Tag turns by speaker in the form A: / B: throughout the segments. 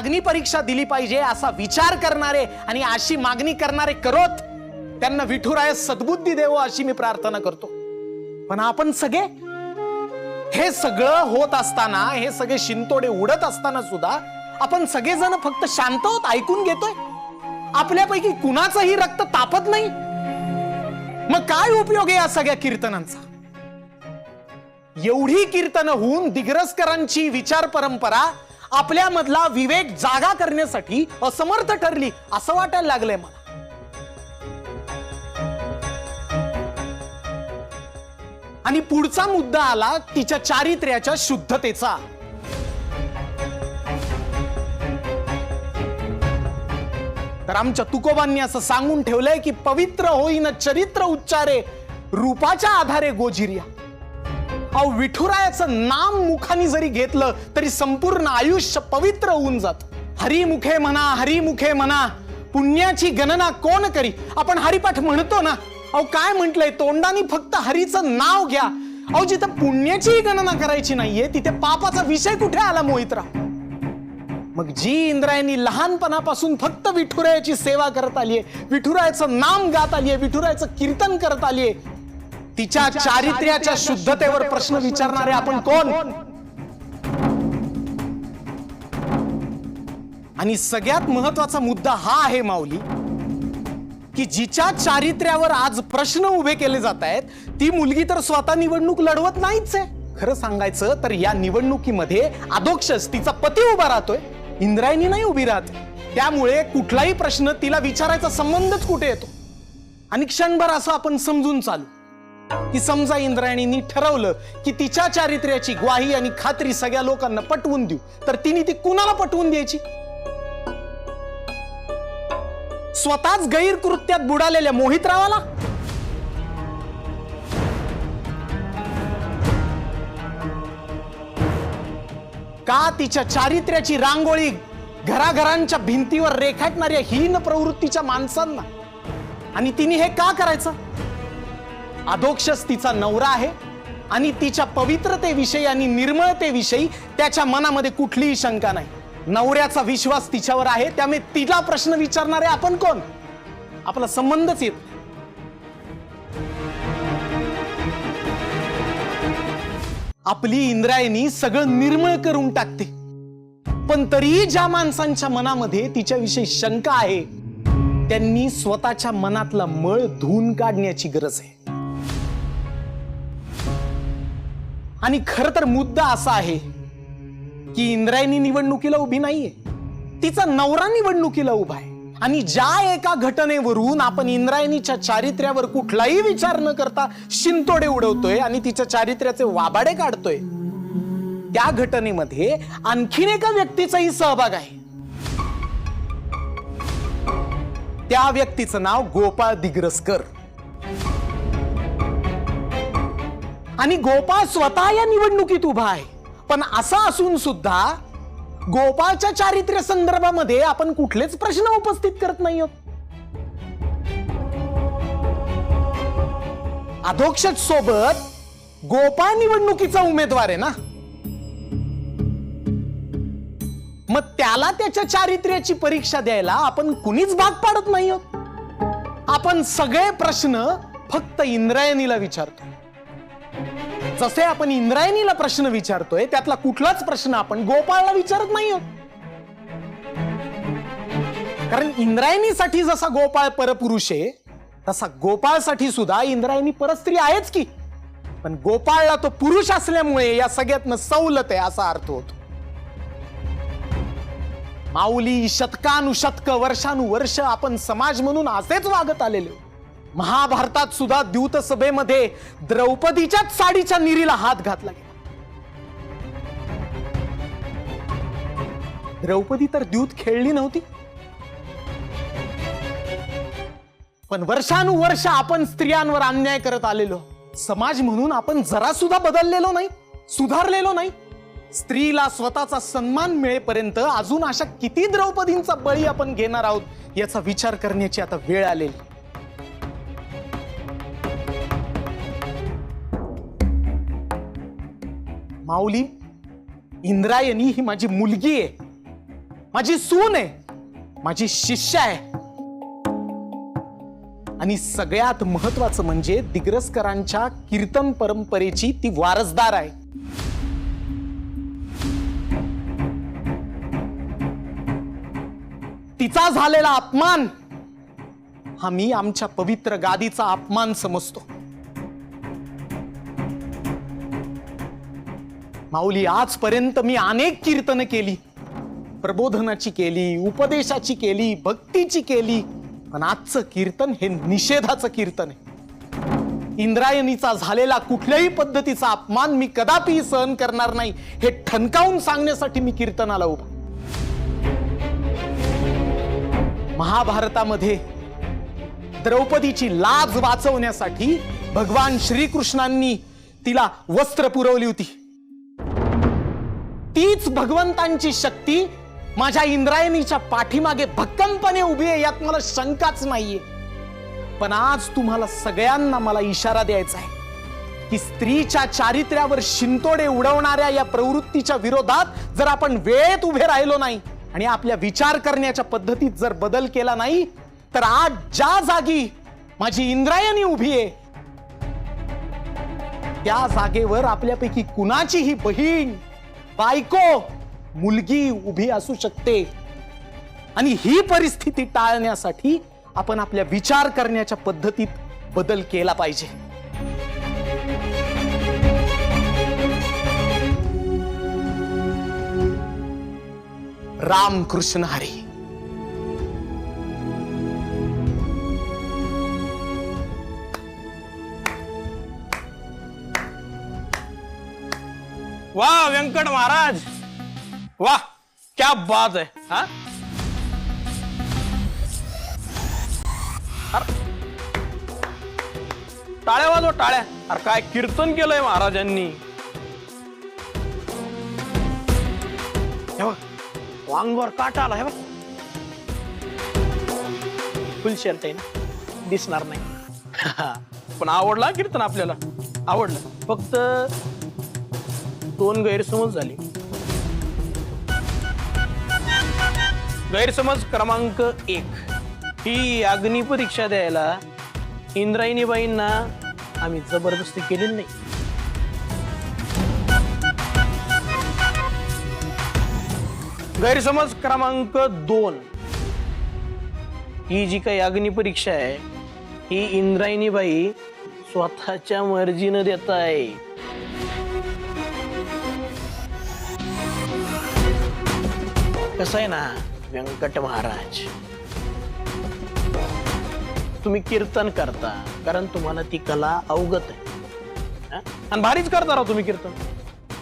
A: मागणी परीक्षा दिली पाहिजे असा विचार करणारे आणि अशी मागणी करणारे करोत त्यांना विठुराय सद्बुद्धी देवो अशी मी प्रार्थना करतो. पण आपण सगळे हे सगळं होत असताना, हे सगळे शिंतोडे उडत असताना सुद्धा आपण सगळेजण फक्त शांत होत ऐकून घेतोय. आपल्यापैकी कुणाचंही रक्त तापत नाही. मग काय उपयोग आहे या सगळ्या कीर्तनांचा? एवढी कीर्तन होऊन दिग्रसकरांची विचार परंपरा आपल्यामधला विवेक जागा करण्यासाठी असमर्थ ठरली असं वाटायला लागलंय मला. आणि पुढचा मुद्दा आला तिच्या चारित्र्याच्या शुद्धतेचा. तर आमच्या तुकोबांनी असं सांगून ठेवलंय की पवित्र होईन चरित्र उच्चारे रूपाच्या आधारे गोजिर्या. अहो, विठुरायाचं नाम मुखानी जरी घेतलं तरी संपूर्ण आयुष्य पवित्र होऊन जात. हरिमुखे म्हणा, हरिमुखे म्हणा, पुण्याची गणना कोण करी. आपण हरिपाठ म्हणतो ना, अहो काय म्हटलंय, तोंडानी फक्त हरीचं नाव घ्या. अहो, जिथं पुण्याची गणना करायची नाहीये तिथे पापाचा विषय कुठे आला मोहितराव? मग जी इंद्रायणी लहानपणापासून फक्त विठुरायाची सेवा करत आलीये, विठुरायाचं नाम गात आलीये, विठुरायाचं कीर्तन करत आलीये, तिच्या चारित्र्याच्या शुद्धतेवर प्रश्न विचारणारे आपण कोण? आणि सगळ्यात महत्वाचा मुद्दा हा आहे माऊली, की जिच्या चारित्र्यावर आज प्रश्न उभे केले जात आहेत ती मुलगी तर स्वतः निवडणूक लढवत नाहीच आहे. खरं सांगायचं तर या निवडणुकीमध्ये अधोक्षच तिचा पती उभा राहतोय, इंद्रायणी नाही उभी राहत. त्यामुळे कुठलाही प्रश्न तिला विचारायचा संबंधच कुठे येतो. आणि क्षणभर असं आपण समजून चालू की समजा इंद्रायणींनी ठरवलं की तिच्या चारित्र्याची ग्वाही आणि खात्री सगळ्या लोकांना पटवून देऊ, तर तिने ती कुणाला पटवून द्यायची? स्वतःच गैरकृत्यात बुडालेल्या मोहितरावाला? का तिच्या चारित्र्याची रांगोळी घराघरांच्या भिंतीवर रेखाटणाऱ्या हीन प्रवृत्तीच्या माणसांना? आणि तिने हे का करायचं? अधोक्षच तिचा नवरा आहे आणि तिच्या पवित्रतेविषयी आणि निर्मळतेविषयी त्याच्या मनामध्ये कुठलीही शंका नाही. नवऱ्याचा विश्वास तिच्यावर आहे, त्यामुळे तिला प्रश्न विचारणारे आपण कोण? आपला संबंधच येत. आपली इंद्रायणी सगळं निर्मळ करून टाकते, पण तरीही ज्या माणसांच्या मनामध्ये तिच्याविषयी शंका आहे त्यांनी स्वतःच्या मनातला मळ धुवून काढण्याची गरज आहे. आणि खर तर मुद्दा असा आहे की इंद्रायणी निवडणुकीला उभी नाहीये, तिचा नवरा निवडणुकीला उभा आहे. आणि ज्या एका घटनेवरून आपण इंद्रायणीच्या चारित्र्यावर कुठलाही विचार न करता शिंतोडे उडवतोय आणि तिच्या चारित्र्याचे वाबाडे काढतोय, त्या घटनेमध्ये आणखीन एका व्यक्तीचाही सहभाग आहे. त्या व्यक्तीचं नाव गोपाळ दिग्रसकर. आणि गोपाळ स्वतः या निवडणुकीत उभा आहे. पण असं असून सुद्धा गोपाळच्या चारित्र्य संदर्भामध्ये आपण कुठलेच प्रश्न उपस्थित करत नाही आहोत. अधोक्षज सोबत गोपाळ निवडणुकीचा उमेदवार आहे ना, मग त्याला त्याच्या चारित्र्याची परीक्षा द्यायला आपण कुणीच भाग पाडत नाही आहोत. आपण सगळे प्रश्न फक्त इंद्रायणीला विचारतो. जसे आपण इंद्रायणीला प्रश्न विचारतोय त्यातला कुठलाच प्रश्न आपण गोपाळला विचारत नाही आहोत. कारण इंद्रायणीसाठी जसा गोपाळ परपुरुष आहे तसा गोपाळसाठी सुद्धा इंद्रायणी परस्त्री आहेच की. पण गोपाळला तो पुरुष असल्यामुळे या सगळ्यातनं सवलत आहे असा अर्थ होतो. माऊली, शतकानुशतक वर्षानुवर्ष आपण समाज म्हणून असेच वागत आलेले. महाभारतात सुद्धा द्यूत सभेमध्ये द्रौपदीच्याच साडीच्या निरीला हात घातला गेला. द्रौपदी तर द्यूत खेळली नव्हती, पण वर्षानुवर्ष आपण स्त्रियांवर अन्याय करत आलेलो. समाज म्हणून आपण जरा सुद्धा बदललेलो नाही, सुधारलेलो नाही. स्त्रीला स्वतःचा सन्मान मिळेपर्यंत अजून अशा किती द्रौपदींचा बळी आपण घेणार आहोत याचा विचार करण्याची आता वेळ आलेली. माऊली, इंद्रायणी ही माझी मुलगी आहे. माझी सून आहे, माझी शिष्य आहे, आणि सगळ्यात महत्वाचं म्हणजे दिग्रसकरांच्या कीर्तन परंपरेची ती वारसदार आहे. तिचा झालेला अपमान हा मी आमच्या पवित्र गादीचा अपमान समजतो. माऊली, आजपर्यंत मी अनेक कीर्तन केली, प्रबोधनाची केली, उपदेशाची केली, भक्तीची केली, पण आजचं कीर्तन हे निषेधाचं कीर्तन आहे. इंद्रायणीचा झालेला कुठल्याही पद्धतीचा अपमान मी कदापि सहन करणार नाही, हे ठणकावून सांगण्यासाठी मी कीर्तनाला उभा. महाभारतामध्ये द्रौपदीची लाज वाचवण्यासाठी भगवान श्रीकृष्णांनी तिला वस्त्र पुरवली होती. तीच भगवंतांची शक्ती माझ्या इंद्रायणीच्या पाठीमागे भक्कमपणे उभी आहे, यात मला शंकाच नाहीये. पण आज तुम्हाला सगळ्यांना मला इशारा द्यायचा आहे की स्त्रीच्या चारित्र्यावर शिंतोडे उडवणाऱ्या या प्रवृत्तीच्या विरोधात जर आपण वेळेत उभे राहिलो नाही आणि आपल्या विचार करण्याच्या पद्धतीत जर बदल केला नाही, तर आज ज्या जागी माझी इंद्रायणी उभी आहे त्या जागेवर आपल्यापैकी कुणाचीही बहीण, बायको, मुलगी उभी असू शकते. आणि ही परिस्थिती टाळण्यासाठी आपण आपल्या विचार करण्याच्या पद्धतीत बदल केला पाहिजे. रामकृष्ण हरी.
B: वाह व्यंकट महाराज, वाह क्या बात है. हा टाळ्या वाजवा टाळ्या. अरे काय कीर्तन केलंय महाराजांनी. वांगवर काटा आला. हे बघ, फुल शर्ट आहे ना, दिसणार नाही. पण आवडला कीर्तन, आपल्याला आवडलं. फक्त दोन गैरसमज झाले. गैरसमज क्रमांक 1, ही अग्नी परीक्षा द्यायला इंद्रायणीबाईंना आम्ही जबरदस्ती केलेली नाही. गैरसमज क्रमांक 2, ही जी काही अग्नी परीक्षा आहे ही इंद्रायणीबाई स्वतःच्या मर्जीनं देत आहे. कसं आहे ना व्यंकट महाराज, तुम्ही कीर्तन करता कारण तुम्हाला ती कला अवगत आहे आणि भारीच करता राव तुम्ही कीर्तन.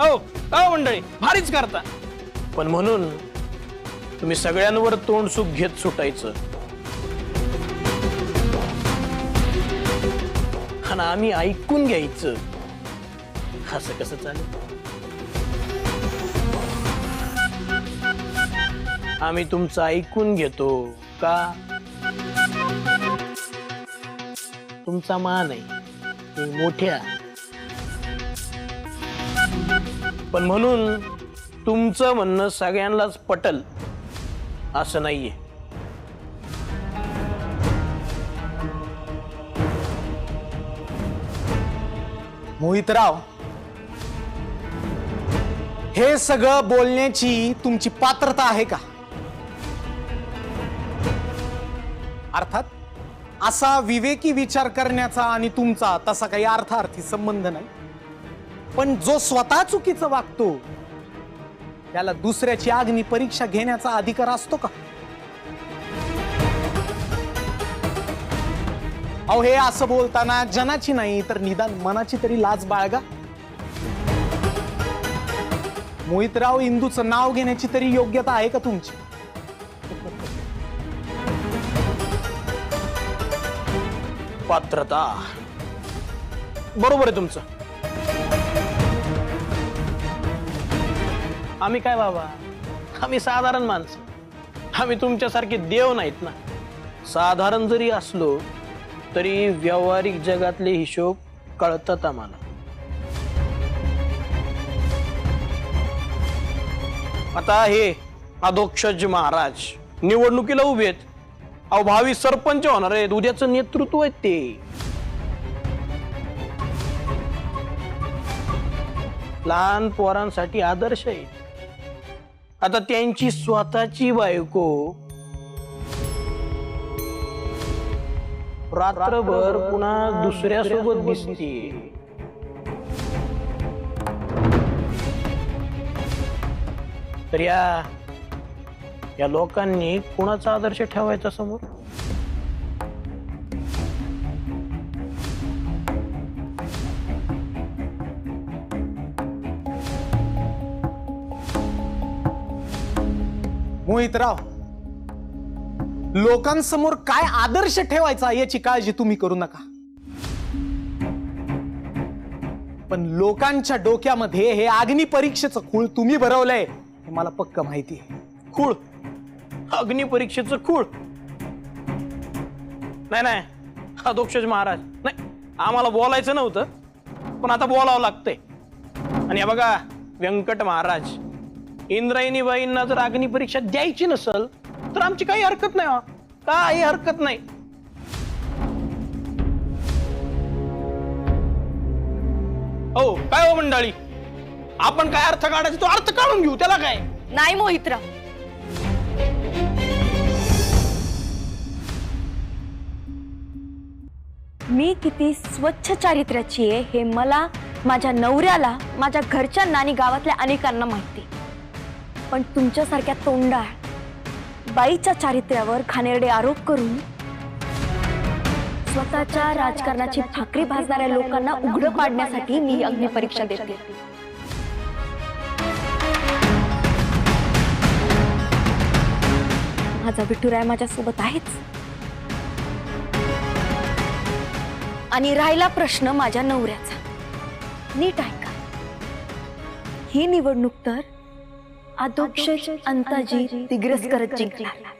B: हो मंडळी, भारीच करता. पण म्हणून तुम्ही सगळ्यांवर तोंड सुख घेत सुटायचं आणि आम्ही ऐकून घ्यायचं, असं कसं चालेल? आम्ही तुमचं ऐकून घेतो का? तुमचा मान आहे, तुम्ही मोठ्या. पण म्हणून तुमचं म्हणणं सगळ्यांनाच पटल असं नाहीये.
A: मोहितराव, हे सगळं बोलण्याची तुमची पात्रता आहे का? अर्थात असा विवेकी विचार करण्याचा आणि तुमचा तसा काही अर्थार्थी संबंध नाही. पण जो स्वतः चुकीचं वागतो त्याला दुसऱ्याची अग्नी परीक्षा घेण्याचा अधिकार असतो का? अहो, हे असं बोलताना जनाची नाही तर निदान मनाची तरी लाज बाळगा. मोहितराव, इंदूचं नाव घेण्याची तरी योग्यता आहे का तुमची?
B: पात्रता बरोबर आहे तुमचं. आम्ही काय बाबा, आम्ही साधारण माणसं. आम्ही तुमच्यासारखे देव नाहीत ना. साधारण जरी असलो तरी व्यावहारिक जगातले हिशोब कळतात आम्हाला. आता हे अधोक्षज महाराज निवडणुकीला उभे आहेत. अहो भावी सरपंच होणार आहेत, उद्याचं नेतृत्व आहे ते. लहान पोरांसाठी आदर्श आहे. आता त्यांची स्वतःची बायको रात्रभर पुन्हा दुसऱ्यासोबत दिसते. तर या लोकांनी कुणाचा आदर्श ठेवायचा समोर?
A: मोहितराव, लोकांसमोर काय आदर्श ठेवायचा याची काळजी तुम्ही करू नका, पण लोकांच्या डोक्यामध्ये हे अग्नी परीक्षेचं खूळ तुम्ही भरवलंय हे मला पक्क माहिती आहे.
B: खूळ? अग्नी परीक्षेचं खूळ? नाही अधोक्षज महाराज, नाही, आम्हाला बोलायचं नव्हतं, पण आता बोलावं लागतंय. आणि हे बघा व्यंकट महाराज, इंद्रायणीबाईंना जर अग्नी परीक्षा द्यायची नसल तर आमची काही हरकत नाही. काही हरकत नाही. हो काय हो मंडळी, आपण काय अर्थ काढायचा तो अर्थ काढून घेऊ, त्याला काय.
C: नाही मोहितराव, मी किती स्वच्छ चारित्र्याची आहे हे मला, माझ्या नवऱ्याला, माझ्या घरच्यांना आणि गावातल्या अनेकांना माहिती. पण तुमच्यासारख्या तोंडाळ बाईच्या चारित्र्यावर घाणेरडे आरोप करून स्वतःच्या राजकारणाची भाकरी भाजणाऱ्या लोकांना उघडं पाडण्यासाठी मी अग्निपरीक्षा देते. माझा विठुराय माझ्यासोबत आहेच. आणि राहिला प्रश्न माझ्या नवऱ्याचा, नीट ऐका, ही निवडणूक तर अधोक्षज अंताजी दिग्रस करत जिंकणार.